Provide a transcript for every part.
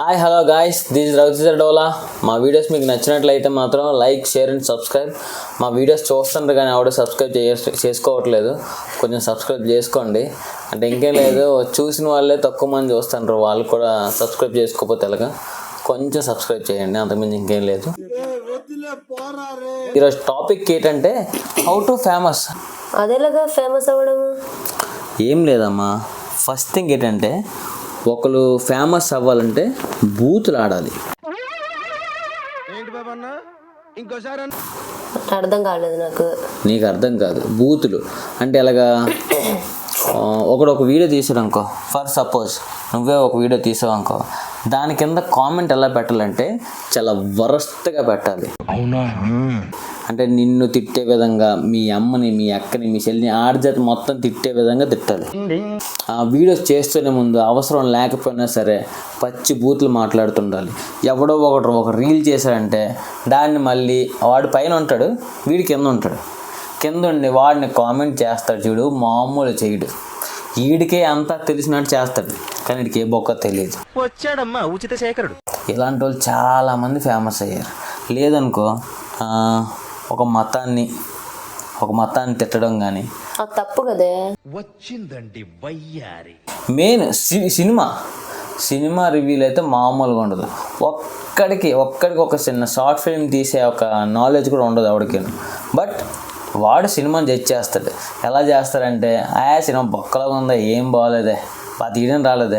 Hi hello guys, this is Raviteja Dola. మా videos మీకు నచ్చినట్లయితే మాత్రం లైక్, షేర్ అండ్ సబ్స్క్రైబ్. మా వీడియోస్ చూస్తుంటారు కానీ ఆవిడ సబ్స్క్రైబ్ చేసుకోవట్లేదు, కొంచెం సబ్స్క్రైబ్ చేసుకోండి. అంటే ఇంకేం లేదు, చూసిన వాళ్ళే తక్కువ మంది చూస్తుంటారు, వాళ్ళు కూడా సబ్స్క్రైబ్ చేసుకోకపోతే ఎలాగా, కొంచెం సబ్స్క్రైబ్ చేయండి, అంతకుమించి ఇంకేం లేదు. ఈరోజు టాపిక్ ఏంటంటే హౌ టు ఫేమస్. అదేలాగా ఫేమస్ అవ్వడము ఏం లేదమ్మా, ఫస్ట్ థింగ్ ఏంటంటే ఒకరు ఫేమస్ అవ్వాలంటే బూతులు ఆడాలి. అర్థం కాలేదు నాకు. నీకు అర్థం కాదు, బూతులు అంటే ఎలాగా, ఒకడు ఒక వీడియో తీసాడు అనుకో, ఫర్ సపోజ్ నువ్వే ఒక వీడియో తీసావు అనుకో, దాని కింద కామెంట్ ఎలా పెట్టాలంటే చాలా వరస్ట్గా పెట్టాలి. అవునా? అంటే నిన్ను తిట్టే విధంగా, మీ అమ్మని, మీ అక్కని, మీ చెల్లిని, ఆడజాతి మొత్తం తిట్టే విధంగా తిట్టాలి. ఆ వీడియోస్ చేస్తూనే ముందు అవసరం లేకపోయినా సరే పచ్చి బూతులు మాట్లాడుతుండాలి. ఎవడో ఒకడు ఒక రీల్ చేశాడంటే దాన్ని మళ్ళీ వాడు పైన ఉంటాడు, వీడి కింద ఉంటాడు, కింద ఉండి వాడిని కామెంట్ చేస్తాడు చూడు, మామూలు చేయడు. వీడికే అంతా తెలిసినట్టు చేస్తాడు కానీ వీడికి ఏ బొక్క తెలియదు. వచ్చాడమ్మా ఉచిత శేఖరుడు. ఇలాంటి వాళ్ళు చాలామంది ఫేమస్ అయ్యారు. లేదనుకో ఒక మతాన్ని తిట్టడం కానీ తప్పు కదే. వచ్చిందండి వయ్యారి. మెయిన్ సినిమా రివ్యూలు అయితే మామూలుగా ఉండదు. ఒక్కడికి ఒక చిన్న షార్ట్ ఫిల్మ్ తీసే ఒక నాలెడ్జ్ కూడా ఉండదు ఎవరికి. బట్ వాడు సినిమాని జడ్జ్ చేస్తాడు. ఎలా చేస్తాడంటే, సినిమా బొక్కలాగా ఉందా, ఏం బాగోలేదే, తీయడం రాలేదే,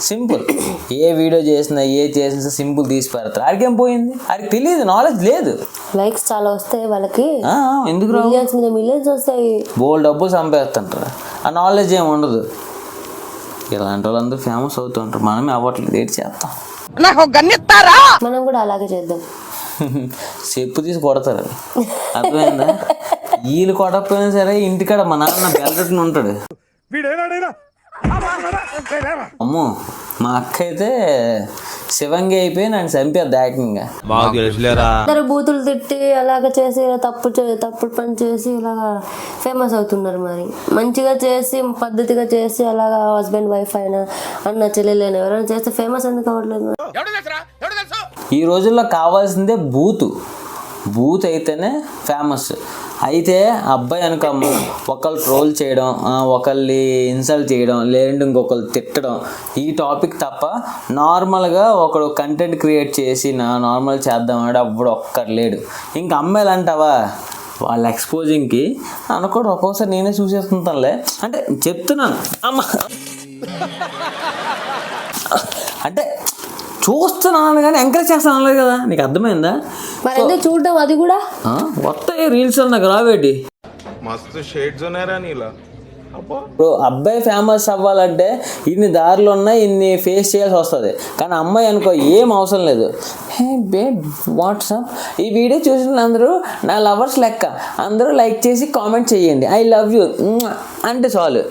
సింపుల్. ఏ వీడియో చేసినా సింపుల్ తీసి పెడతారు. ఆడికేం పోయింది, ఆడికి తెలియదు, నాలెడ్జ్ లేదు. లైక్స్ చాలా వస్తాయి వాళ్ళకి, ఎందుకు మిలియన్స్ వస్తాయి, బోల్ డబ్బులు సంపేస్తుంటారు, ఆ నాలెడ్జ్ ఏమి ఉండదు. ఇలాంటి వాళ్ళందరూ ఫేమస్ అవుతుంటారు, మనమే అవ్వట్లేదు, ఏంటి చేస్తాం. మనం కూడా అలాగే చేద్దాం. చెప్పు తీసి కొడతారు, అర్థమైందా? వీళ్ళు కొట్టకపోయినా సరే ఇంటికాడ మా నాన్న బెల్టట్టుని ఉంటాడు. అమ్మో, మా అక్క అయితే శివంగి అయిపోయి నన్ను చంపేద్ది ఏకంగా. అందరు బూతులు తిట్టి అలాగ చేసి తప్పుడు పని చేసి ఇలాగా ఫేమస్ అవుతున్నారు. మరి మంచిగా చేసి పద్ధతిగా చేసి అలాగా హస్బెండ్ వైఫ్ అయినా అన్న చెల్లెలైనా ఎవరైనా చేస్తే ఫేమస్ ఎందుకు అవ్వట్లేదు? ఈ రోజుల్లో కావాల్సిందే బూత్ అయితేనే ఫేమస్. అయితే అబ్బాయి అనుకమ్మ ఒకళ్ళు ట్రోల్ చేయడం, ఒకళ్ళని ఇన్సల్ట్ చేయడం, లేదంటే ఇంకొకరు తిట్టడం, ఈ టాపిక్ తప్ప నార్మల్గా ఒకడు కంటెంట్ క్రియేట్ చేసి నార్మల్ చేద్దామని అప్పుడు ఒక్కరు లేడు. ఇంకా అమ్మాయిలు అంటావా, వాళ్ళ ఎక్స్పోజింగ్కి అనుకోడు, ఒక్కోసారి నేనే చూసేస్తుంటానులే, అంటే చెప్తున్నాను అమ్మ, అంటే చూస్తున్నాను కానీ ఎంకరేజ్ చేస్తాను అనలేదు కదా, నీకు అర్థమైందా? మరి ఎందుకు చూడడం, అది కూడా వస్తాయి రీల్స్ నాకు రావేటి. మస్తు షేడ్స్ ఉన్నారా నీలా. ఇప్పుడు అబ్బాయి ఫేమస్ అవ్వాలంటే ఇన్ని దారులు ఉన్నాయి, ఇన్ని ఫేస్ చేయాల్సి వస్తుంది. కానీ అమ్మాయి అనుకో ఏం అవసరం లేదు. హే బేబ్, వాట్సాప్ ఈ వీడియో చూసిన అందరూ నా లవర్స్ లెక్క, అందరూ లైక్ చేసి కామెంట్ చేయండి, ఐ లవ్ యూ అంటే చాలు.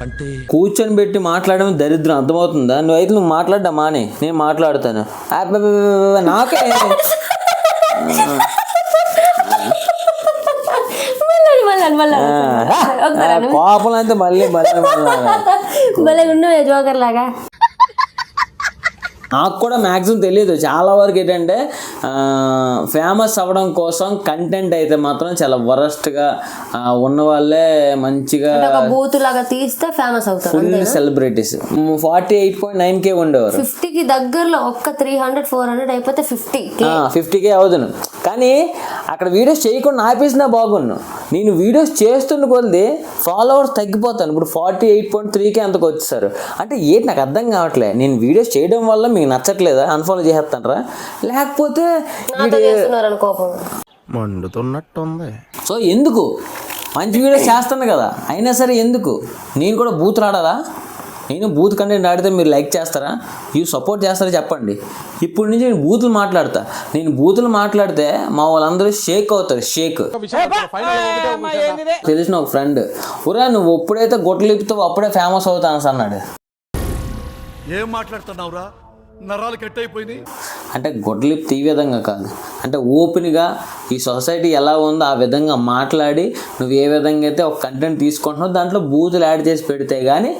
అంటే కూర్చొని పెట్టి మాట్లాడడం దరిద్రం, అర్థమవుతుందా? నువ్వు మాట్లాడ్డా మానే, నేను మాట్లాడుతాను. నాకే కోపం అయితే మళ్ళీ జోకర్ లాగా. నాకు కూడా మ్యాక్సిమం తెలియదు చాలా వరకు. ఏంటంటే ఫేమస్ అవ్వడం కోసం కంటెంట్ అయితే మాత్రం చాలా వరస్ట్గా ఉన్న వాళ్ళే మంచిగా బూతులాగా తీస్తే ఫేమస్ అవుతారు. ఫుల్ సెలబ్రిటీస్ 48.9K ఉండేవారు. 50కి దగ్గరలో ఒక్క 300-400 అయిపోతే 50K అవుతుంది. కానీ అక్కడ వీడియోస్ చేయకుండా ఆపేసినా బాగున్ను. నేను వీడియోస్ చేస్తున్న కొద్ది ఫాలోవర్స్ తగ్గిపోతాను. ఇప్పుడు 48.3K అంతకు వచ్చేసారు. అంటే ఏంటి నాకు అర్థం కావట్లే. నేను వీడియోస్ చేయడం వల్ల మీకు నచ్చట్లేదా, అన్ఫాలో చేసేస్తానరా, లేకపోతే మండుతున్నట్టుంది. సో ఎందుకు మంచి వీడియోస్ చేస్తాను కదా, అయినా సరే ఎందుకు నేను కూడా బూతులు ఆడాలా? నేను బూత్ కంటెంట్ ఆడితే మీరు లైక్ చేస్తారా, సపోర్ట్ చేస్తారా చెప్పండి. ఇప్పుడు నుంచి నేను బూతులు మాట్లాడతా. నేను బూతులు మాట్లాడితే మా వాళ్ళందరూ షేక్ అవుతారు. తెలిసిన ఒక ఫ్రెండ్, ఊరా నువ్వు ఎప్పుడైతే గొట్టలు ఇప్పుతావు అప్పుడే ఫేమస్ అవుతాను అన్నాడు. ఏం మాట్లాడుతున్నావురా, నరాలు కట్ అయిపోయినాయి. అంటే గొడ్లిప్ ఈ విధంగా కాదు, అంటే ఓపెన్గా ఈ సొసైటీ ఎలా ఉందో ఆ విధంగా మాట్లాడి నువ్వు ఏ విధంగా అయితే ఒక కంటెంట్ తీసుకుంటున్నావు దాంట్లో బూతులు యాడ్ చేసి పెడితే కానీ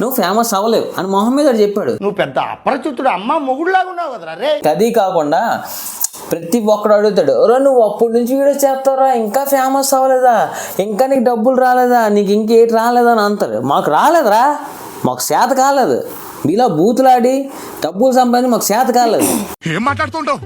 నువ్వు ఫేమస్ అవ్వలేవు అని మొహం మీద చెప్పాడు. నువ్వు పెద్ద అపరిచితుడు అమ్మ మొగుడులాగా ఉన్నావు కదరా రే. అది కాకుండా ప్రతి ఒక్కడు అడుగుతాడు, రా నువ్వు అప్పటి నుంచి వీడియో చేస్తారా, ఇంకా ఫేమస్ అవ్వలేదా, ఇంకా నీకు డబ్బులు రాలేదా, నీకు ఇంకేటి రాలేదా అని అంటారు. మాకు రాలేదురా, మాకు చేత కాలేదు. మీలా బూతులాడి డబ్బులు సంపాదించి మాకు చేత కాలేదు. ఏం మాట్లాడుతుంటావు?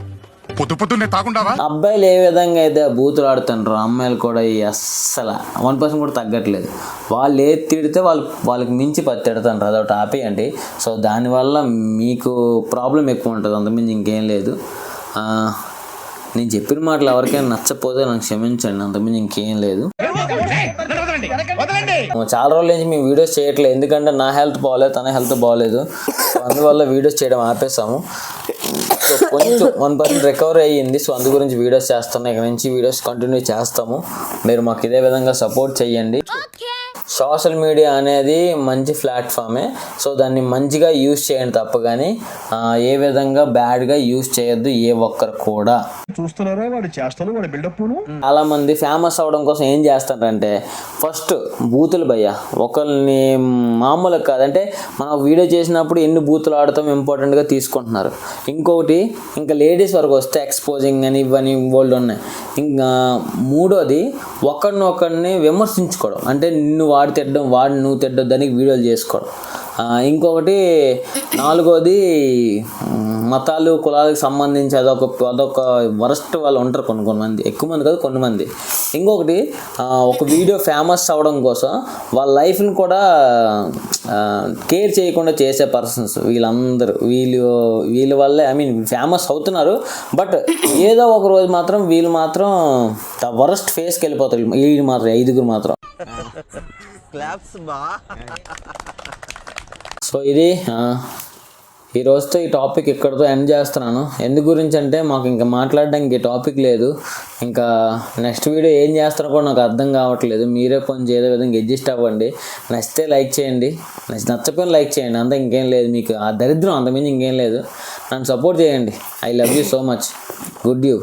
పొద్దు పొద్దున్నే తాగుండావా? అబ్బాయిలు ఏ విధంగా అయితే బూతులు ఆడుతుంటారో అమ్మాయిలు కూడా ఈ అస్సలు 1% కూడా తగ్గట్లేదు. వాళ్ళు ఏది తిడితే వాళ్ళకి మించి తిడుతుంటారు. అదొకటి ఆపేయండి. సో దానివల్ల మీకు ప్రాబ్లం ఎక్కువ ఉంటుంది, అంతకుమించి ఇంకేం లేదు. నేను చెప్పిన మాటలు ఎవరికైనా నచ్చకపోతే నాకు క్షమించండి, అంతకుమించి ఇంకేం లేదు. చాలా రోజుల నుంచి మేము వీడియోస్ చేయట్లేదు, ఎందుకంటే నా హెల్త్ బాగోలేదు, తన హెల్త్ బాగోలేదు. సో అందువల్ల వీడియోస్ చేయడం ఆపేసాము. సో కొంచెం 1% రికవరీ అయ్యింది. సో అందు గురించి వీడియోస్ చేస్తున్నాం. ఇక్కడ నుంచి వీడియోస్ కంటిన్యూ చేస్తాము. మీరు మాకు ఇదే విధంగా సపోర్ట్ చేయండి. సోషల్ మీడియా అనేది మంచి ప్లాట్ఫామే. సో దాన్ని మంచిగా యూజ్ చేయండి తప్ప కానీ ఏ విధంగా బ్యాడ్గా యూజ్ చేయొద్దు ఏ ఒక్కరు కూడా. చూస్తున్నారా వాడి చేష్టలు, వాడి బిల్డప్. చాలా మంది ఫేమస్ అవడం కోసం ఏం చేస్తారంటే ఫస్ట్ బూతులు భయ్య ఒకరిని మామూలుగా కాదంటే మనం వీడియో చేసినప్పుడు ఎన్ని బూతులు ఆడతాం ఇంపార్టెంట్గా తీసుకుంటున్నారు. ఇంకొకటి ఇంకా లేడీస్ వరకు వస్తే ఎక్స్పోజింగ్ అని ఇవన్నీ బోల్డ్ ఉన్నాయి. ఇంకా మూడోది ఒకరిని విమర్శించుకోవడం, అంటే నిన్ను వాడు తిట్టడం, వాడు నువ్వు తిట్టడం, దానికి వీడియోలు చేసుకోవడం. ఇంకొకటి నాలుగోది మతాలు కులాలకు సంబంధించి అదొక వరస్ట్ వాళ్ళు ఉంటారు కొంతమంది, ఎక్కువ మంది కాదు కొంతమంది. ఇంకొకటి ఒక వీడియో ఫేమస్ అవ్వడం కోసం వాళ్ళ లైఫ్ని కూడా కేర్ చేయకుండా చేసే పర్సన్స్ వీళ్ళందరూ. వీళ్ళ వల్లే ఫేమస్ అవుతున్నారు. బట్ ఏదో ఒక రోజు మాత్రం వీళ్ళు మాత్రం వరస్ట్ ఫేస్కి వెళ్ళిపోతారు. వీళ్ళు మాత్రం 5 మాత్రం. సో ఇది ఈ రోజుతో ఈ టాపిక్ ఇక్కడితో ఎండ్ చేస్తున్నాను. ఎందు గురించి అంటే మాకు ఇంకా మాట్లాడడానికి టాపిక్ లేదు. ఇంకా నెక్స్ట్ వీడియో ఏం చేస్తారో కూడా నాకు అర్థం కావట్లేదు. మీరే కొంచెం ఏదో విధంగా అడ్జస్ట్ అవ్వండి. నచ్చితే లైక్ చేయండి, నచ్చకపోయినా లైక్ చేయండి, అంతా ఇంకేం లేదు. మీకు ఆ దరిద్రం అంతకుమించి ఇంకేం లేదు. నన్ను సపోర్ట్ చేయండి. I love you so much. Good you,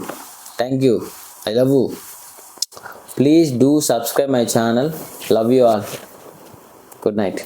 thank you, I love you. Please do subscribe my channel. Love you all. Good night.